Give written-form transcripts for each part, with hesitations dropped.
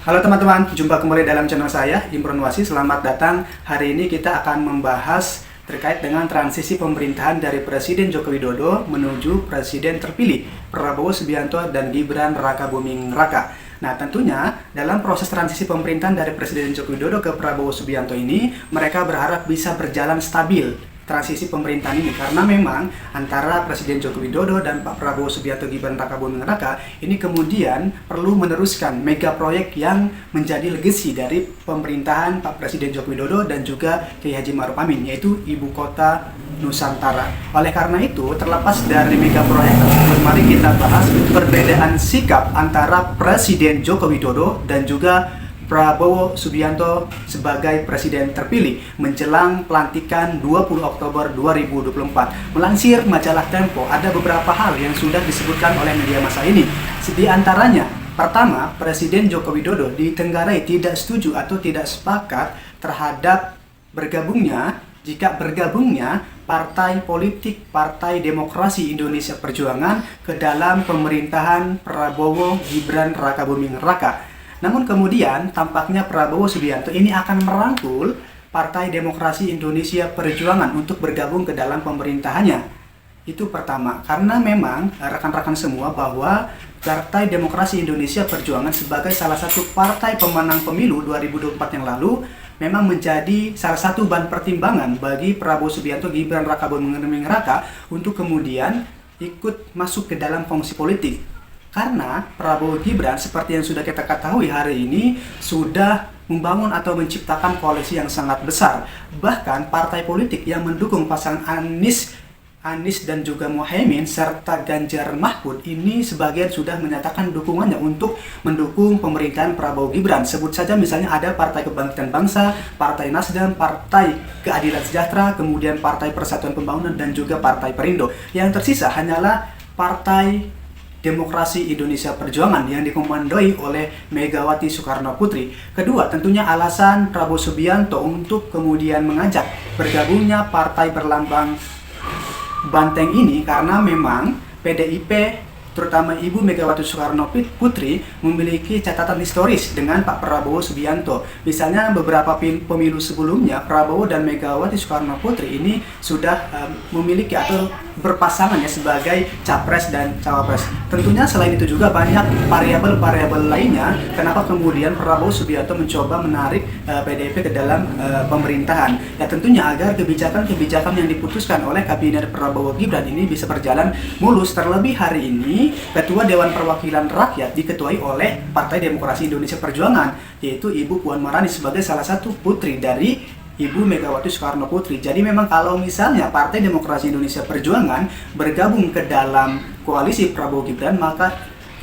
Halo teman-teman, jumpa kembali dalam channel saya, Imron Wasi. Selamat datang. Hari ini kita akan membahas terkait dengan transisi pemerintahan dari Presiden Joko Widodo menuju Presiden terpilih Prabowo Subianto dan Gibran Rakabuming Raka. Nah, tentunya dalam proses transisi pemerintahan dari Presiden Joko Widodo ke Prabowo Subianto ini, mereka berharap bisa berjalan stabil transisi pemerintahan ini, karena memang antara Presiden Joko Widodo dan Pak Prabowo Subianto Gibran Rakabuming Raka ini kemudian perlu meneruskan mega proyek yang menjadi legasi dari pemerintahan Pak Presiden Joko Widodo dan juga Kiai Haji Ma'ruf Amin, yaitu Ibu Kota Nusantara. Oleh karena itu, terlepas dari mega proyek tersebut, mari kita bahas perbedaan sikap antara Presiden Joko Widodo dan juga Prabowo Subianto sebagai presiden terpilih menjelang pelantikan 20 Oktober 2024. Melansir majalah Tempo, ada beberapa hal yang sudah disebutkan oleh media massa ini. Di antaranya, pertama, Presiden Joko Widodo ditenggarai tidak setuju atau tidak sepakat terhadap jika bergabungnya partai politik Partai Demokrasi Indonesia Perjuangan ke dalam pemerintahan Prabowo Gibran Rakabuming Raka. Namun kemudian tampaknya Prabowo Subianto ini akan merangkul Partai Demokrasi Indonesia Perjuangan untuk bergabung ke dalam pemerintahannya. Itu pertama, karena memang rekan-rekan semua bahwa Partai Demokrasi Indonesia Perjuangan sebagai salah satu partai pemenang pemilu 2024 yang lalu memang menjadi salah satu bahan pertimbangan bagi Prabowo Subianto Gibran Rakabuming Raka untuk kemudian ikut masuk ke dalam fungsi politik. Karena Prabowo Gibran seperti yang sudah kita ketahui hari ini sudah membangun atau menciptakan koalisi yang sangat besar. Bahkan partai politik yang mendukung pasangan Anies dan juga Muhaimin serta Ganjar Mahfud ini sebagian sudah menyatakan dukungannya untuk mendukung pemerintahan Prabowo Gibran. Sebut saja misalnya ada Partai Kebangkitan Bangsa, Partai Nasdem, Partai Keadilan Sejahtera, kemudian Partai Persatuan Pembangunan dan juga Partai Perindo. Yang tersisa hanyalah Partai Demokrasi Indonesia Perjuangan yang dikomandoi oleh Megawati Soekarno Putri. Kedua, tentunya alasan Prabowo Subianto untuk kemudian mengajak bergabungnya partai berlambang banteng ini karena memang PDIP terutama Ibu Megawati Soekarno Putri memiliki catatan historis dengan Pak Prabowo Subianto. Misalnya beberapa pemilu sebelumnya Prabowo dan Megawati Soekarno Putri ini sudah memiliki atau berpasangan ya sebagai capres dan cawapres. Tentunya selain itu juga banyak variabel-variabel lainnya kenapa kemudian Prabowo Subianto mencoba menarik PDIP ke dalam pemerintahan. Ya tentunya agar kebijakan-kebijakan yang diputuskan oleh kabinet Prabowo Gibran ini bisa berjalan mulus. Terlebih hari ini Ketua Dewan Perwakilan Rakyat diketuai oleh Partai Demokrasi Indonesia Perjuangan, yaitu Ibu Puan Maharani sebagai salah satu putri dari Ibu Megawati Soekarno Putri. Jadi memang kalau misalnya Partai Demokrasi Indonesia Perjuangan bergabung ke dalam koalisi Prabowo Gibran, maka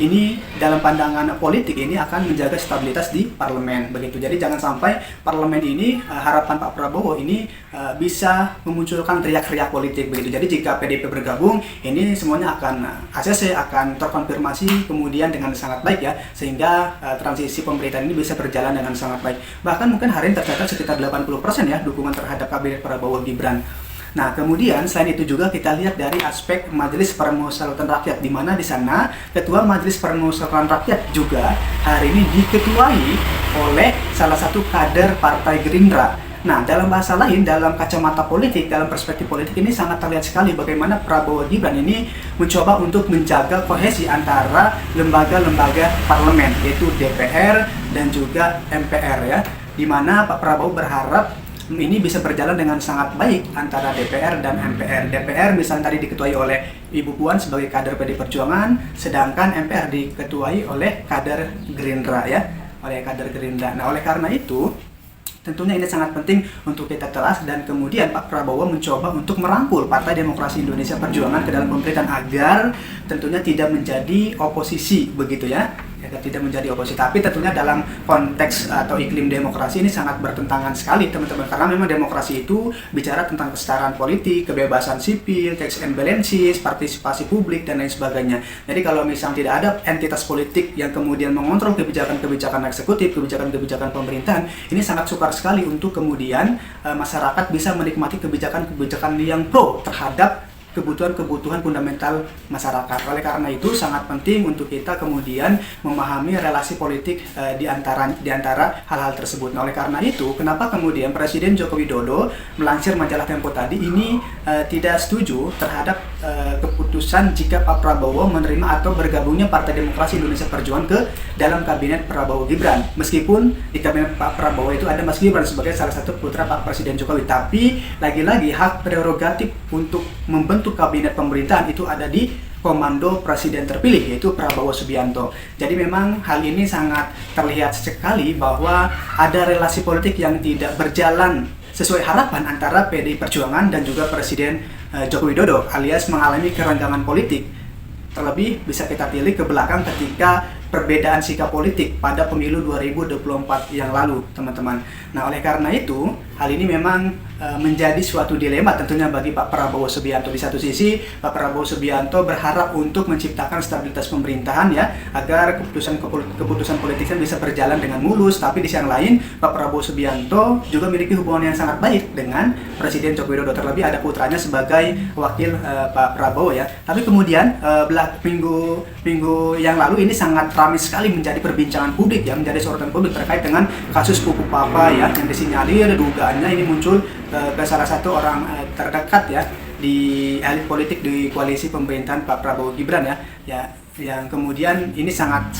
ini dalam pandangan politik ini akan menjaga stabilitas di parlemen begitu. Jadi jangan sampai parlemen ini harapan Pak Prabowo ini bisa memunculkan teriak-teriak politik begitu. Jadi jika PDIP bergabung ini semuanya akan ACC akan terkonfirmasi kemudian dengan sangat baik ya, sehingga transisi pemerintahan ini bisa berjalan dengan sangat baik. Bahkan mungkin hari ini tercatat sekitar 80% ya dukungan terhadap kabinet Prabowo Gibran. Nah, kemudian selain itu juga kita lihat dari aspek Majelis Permusyawaratan Rakyat, di mana di sana Ketua Majelis Permusyawaratan Rakyat juga hari ini diketuai oleh salah satu kader Partai Gerindra. Nah, dalam bahasa lain, dalam kacamata politik, dalam perspektif politik ini sangat terlihat sekali bagaimana Prabowo Gibran ini mencoba untuk menjaga kohesi antara lembaga-lembaga parlemen, yaitu DPR dan juga MPR ya, di mana Pak Prabowo berharap ini bisa berjalan dengan sangat baik antara DPR dan MPR. DPR misalnya tadi diketuai oleh Ibu Puan sebagai kader PD Perjuangan, sedangkan MPR diketuai oleh kader Gerindra ya, oleh kader Gerindra. Nah, oleh karena itu tentunya ini sangat penting untuk kita telas, dan kemudian Pak Prabowo mencoba untuk merangkul Partai Demokrasi Indonesia Perjuangan ke dalam pemerintahan agar tentunya tidak menjadi oposisi begitu ya. Tidak menjadi oposisi, tapi tentunya dalam konteks atau iklim demokrasi ini sangat bertentangan sekali teman-teman, karena memang demokrasi itu bicara tentang kesetaraan politik, kebebasan sipil, checks and balances, partisipasi publik dan lain sebagainya. Jadi kalau misalnya tidak ada entitas politik yang kemudian mengontrol kebijakan-kebijakan eksekutif, kebijakan-kebijakan pemerintahan, ini sangat sukar sekali untuk kemudian masyarakat bisa menikmati kebijakan-kebijakan yang pro terhadap kebutuhan-kebutuhan fundamental masyarakat. Oleh karena itu sangat penting untuk kita kemudian memahami relasi politik di antara hal-hal tersebut. Nah, oleh karena itu kenapa kemudian Presiden Joko Widodo melansir majalah Tempo tadi ini tidak setuju terhadap keputusan jika Pak Prabowo menerima atau bergabungnya Partai Demokrasi Indonesia Perjuangan ke dalam kabinet Prabowo Gibran. Meskipun di kabinet Pak Prabowo itu ada Mas Gibran sebagai salah satu putra Pak Presiden Jokowi, tapi lagi-lagi hak prerogatif untuk membentuk kabinet pemerintahan itu ada di komando presiden terpilih, yaitu Prabowo Subianto. Jadi memang hal ini sangat terlihat sekali bahwa ada relasi politik yang tidak berjalan sesuai harapan antara PDI Perjuangan dan juga Presiden Joko Widodo, alias mengalami kerenggangan politik. Terlebih bisa kita pilih ke belakang ketika perbedaan sikap politik pada pemilu 2024 yang lalu, teman-teman. Nah, oleh karena itu, hal ini memang menjadi suatu dilema tentunya bagi Pak Prabowo Subianto. Di satu sisi, Pak Prabowo Subianto berharap untuk menciptakan stabilitas pemerintahan ya, agar keputusan politiknya bisa berjalan dengan mulus. Tapi di sisi yang lain, Pak Prabowo Subianto juga memiliki hubungan yang sangat baik dengan Presiden Joko Widodo. Terlebih ada putranya sebagai wakil Pak Prabowo ya. Tapi kemudian minggu yang lalu ini sangat ramai sekali menjadi perbincangan publik ya, menjadi sorotan publik terkait dengan kasus Pupuk Papa ya, yang disinyalir dugaannya ini muncul ke salah satu orang terdekat ya di elit politik di koalisi pemerintahan Pak Prabowo Gibran ya, yang kemudian ini sangat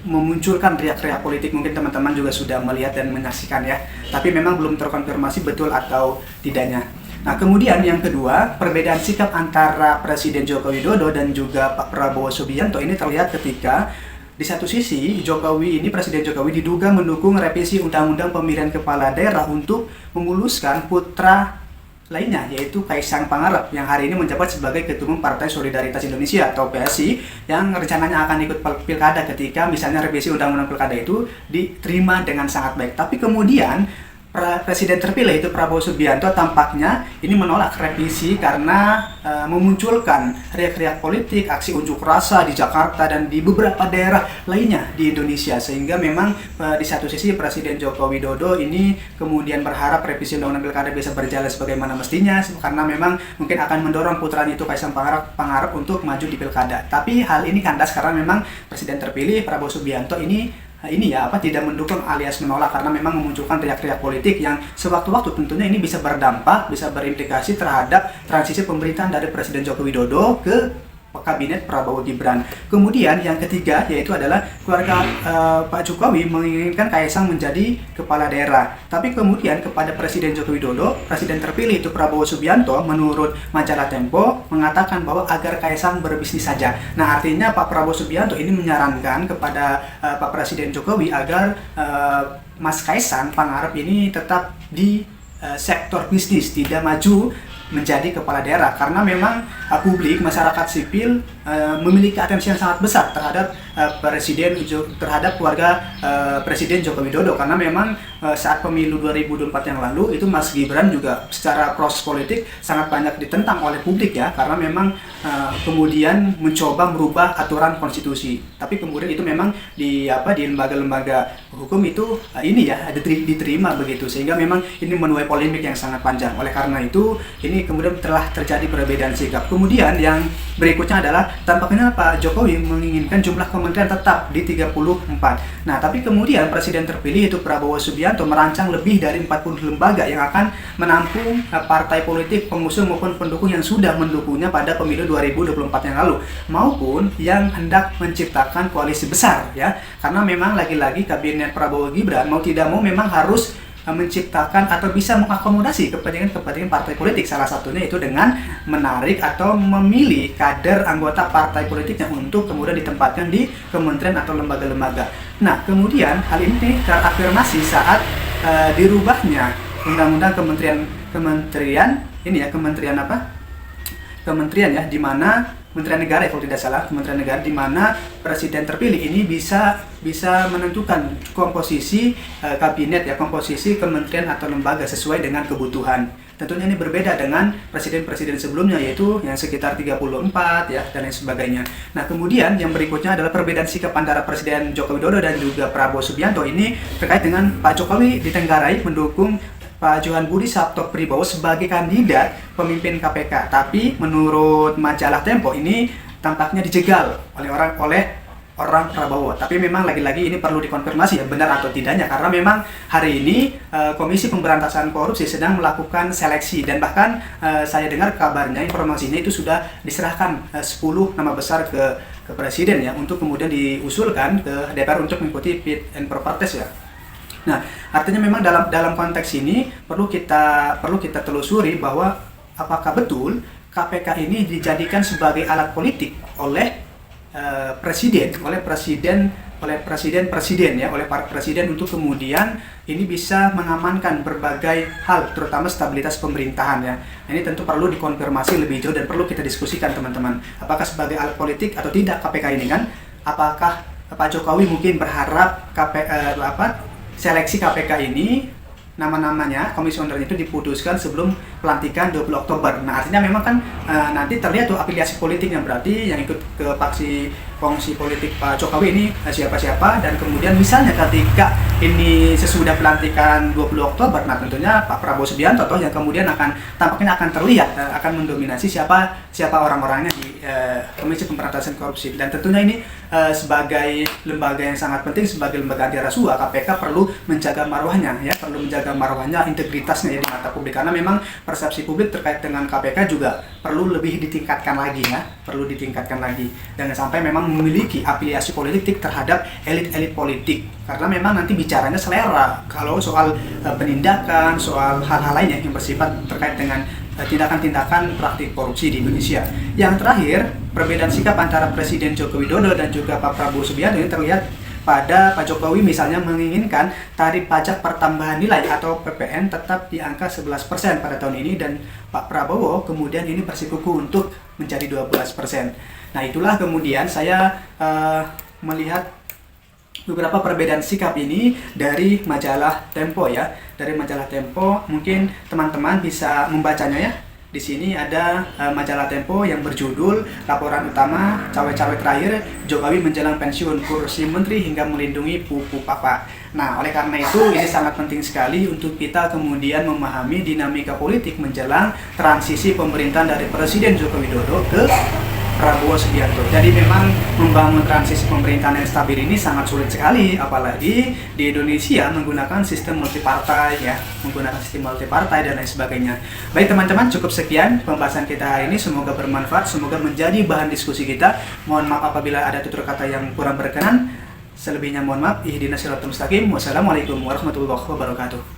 memunculkan riak-riak politik. Mungkin teman-teman juga sudah melihat dan menyaksikan ya, tapi memang belum terkonfirmasi betul atau tidaknya. Nah, kemudian yang kedua, perbedaan sikap antara Presiden Joko Widodo dan juga Pak Prabowo Subianto ini terlihat ketika di satu sisi Presiden Jokowi diduga mendukung revisi Undang-Undang Pemilihan Kepala Daerah untuk memuluskan putra lainnya, yaitu Kaisang Pangarep yang hari ini menjabat sebagai Ketua Umum Partai Solidaritas Indonesia atau PSI, yang rencananya akan ikut pilkada ketika misalnya revisi Undang-Undang Pilkada itu diterima dengan sangat baik. Tapi kemudian Presiden terpilih itu Prabowo Subianto tampaknya ini menolak revisi karena memunculkan riak-riak politik, aksi unjuk rasa di Jakarta dan di beberapa daerah lainnya di Indonesia, sehingga memang di satu sisi Presiden Joko Widodo ini kemudian berharap revisi Undang-Undang Pilkada bisa berjalan sebagaimana mestinya karena memang mungkin akan mendorong putranya itu Kaisang Pangarep untuk maju di pilkada. Tapi hal ini kandas karena memang Presiden terpilih Prabowo Subianto ini tidak mendukung alias menolak karena memang memunculkan riak-riak politik yang sewaktu-waktu tentunya ini bisa berdampak, bisa berimplikasi terhadap transisi pemerintahan dari Presiden Joko Widodo ke kabinet Prabowo Gibran. Kemudian yang ketiga yaitu adalah keluarga Pak Jokowi menginginkan Kaisang menjadi kepala daerah. Tapi kemudian kepada Presiden Joko Widodo, Presiden terpilih itu Prabowo Subianto menurut majalah Tempo mengatakan bahwa agar Kaisang berbisnis saja. Nah, artinya Pak Prabowo Subianto ini menyarankan kepada Pak Presiden Jokowi agar Mas Kaisang Pangarep ini tetap di sektor bisnis, tidak maju menjadi kepala daerah, karena memang publik, masyarakat sipil memiliki atensi yang sangat besar terhadap terhadap keluarga Presiden Joko Widodo, karena memang saat pemilu 2024 yang lalu itu Mas Gibran juga secara proses politik sangat banyak ditentang oleh publik ya, karena memang kemudian mencoba merubah aturan konstitusi. Tapi kemudian itu memang di lembaga-lembaga hukum itu diterima begitu, sehingga memang ini menuai polemik yang sangat panjang. Oleh karena itu ini kemudian telah terjadi perbedaan sikap. Kemudian yang berikutnya adalah tampaknya Pak Jokowi menginginkan jumlah kementerian tetap di 34. Nah, tapi kemudian Presiden terpilih itu Prabowo Subianto merancang lebih dari 40 lembaga yang akan menampung partai politik pengusung maupun pendukung yang sudah mendukungnya pada pemilu 2024 yang lalu, maupun yang hendak menciptakan koalisi besar ya. Karena memang lagi-lagi kabinet Prabowo Gibran mau tidak mau memang harus menciptakan atau bisa mengakomodasi kepentingan partai politik, salah satunya itu dengan menarik atau memilih kader anggota partai politiknya untuk kemudian ditempatkan di kementerian atau lembaga-lembaga. Nah, kemudian hal ini terafirmasi saat dirubahnya undang-undang kementerian ya, di mana Kementerian Negara kalau tidak salah, Kementerian Negara, di mana Presiden terpilih ini bisa menentukan komposisi kabinet ya, komposisi kementerian atau lembaga sesuai dengan kebutuhan. Tentunya ini berbeda dengan presiden-presiden sebelumnya, yaitu yang sekitar 34 ya dan lain sebagainya. Nah, kemudian yang berikutnya adalah perbedaan sikap antara Presiden Joko Widodo dan juga Prabowo Subianto ini terkait dengan Pak Jokowi ditenggarai mendukung Pak Johan Budi Sabto Pribowo sebagai kandidat pemimpin KPK. Tapi menurut majalah Tempo ini tampaknya dijegal oleh orang Prabowo. Tapi memang lagi-lagi ini perlu dikonfirmasi ya benar atau tidaknya, karena memang hari ini Komisi Pemberantasan Korupsi sedang melakukan seleksi, dan bahkan saya dengar kabarnya informasinya itu sudah diserahkan 10 nama besar ke presiden ya, untuk kemudian diusulkan ke DPR untuk mengikuti fit and proper test ya. Nah, artinya memang dalam konteks ini perlu kita telusuri bahwa apakah betul KPK ini dijadikan sebagai alat politik oleh presiden ya, oleh para presiden untuk kemudian ini bisa mengamankan berbagai hal, terutama stabilitas pemerintahan ya. Ini tentu perlu dikonfirmasi lebih jauh dan perlu kita diskusikan teman-teman. Apakah sebagai alat politik atau tidak KPK ini kan? Apakah Pak Jokowi mungkin berharap seleksi KPK ini nama-namanya, komisionernya itu diputuskan sebelum pelantikan 20 Oktober. Nah, artinya memang kan nanti terlihat tuh afiliasi politiknya, berarti yang ikut ke kongsi politik Pak Jokowi ini siapa-siapa, dan kemudian misalnya ketika ini sesudah pelantikan 20 Oktober, nah tentunya Pak Prabowo Subianto toh yang kemudian tampaknya akan terlihat akan mendominasi siapa orang-orangnya di Komisi Pemberantasan Korupsi. Dan tentunya ini sebagai lembaga yang sangat penting, sebagai lembaga anti rasuah, KPK perlu menjaga marwahnya ya, integritasnya ya di mata publik, karena memang persepsi publik terkait dengan KPK juga perlu lebih ditingkatkan lagi ya, jangan sampai memang memiliki afiliasi politik terhadap elit-elit politik, karena memang nanti bicaranya selera kalau soal penindakan, soal hal-hal lainnya yang bersifat terkait dengan tindakan-tindakan praktik korupsi di Indonesia. Yang terakhir, perbedaan sikap antara Presiden Joko Widodo dan juga Pak Prabowo Subianto ini terlihat pada Pak Jokowi misalnya menginginkan tarif pajak pertambahan nilai atau PPN tetap di angka 11% pada tahun ini, dan Pak Prabowo kemudian ini bersikukuh untuk menjadi 12%. Nah, itulah kemudian saya melihat beberapa perbedaan sikap ini dari majalah Tempo ya. Dari majalah Tempo mungkin teman-teman bisa membacanya ya. Di sini ada majalah Tempo yang berjudul Laporan Utama Cawe-Cawe Terakhir Jokowi Menjelang Pensiun, Kursi Menteri Hingga Melindungi Pupu Papa. Nah, oleh karena itu ini sangat penting sekali untuk kita kemudian memahami dinamika politik menjelang transisi pemerintahan dari Presiden Joko Widodo ke Prabowo Subianto. Jadi memang membangun transisi pemerintahan yang stabil ini sangat sulit sekali, apalagi di Indonesia menggunakan sistem multipartai ya, dan lain sebagainya. Baik teman-teman, cukup sekian pembahasan kita hari ini. Semoga bermanfaat, semoga menjadi bahan diskusi kita. Mohon maaf apabila ada tutur kata yang kurang berkenan. Selebihnya mohon maaf. Ihdinas siratal mustaqim. Wassalamualaikum warahmatullahi wabarakatuh.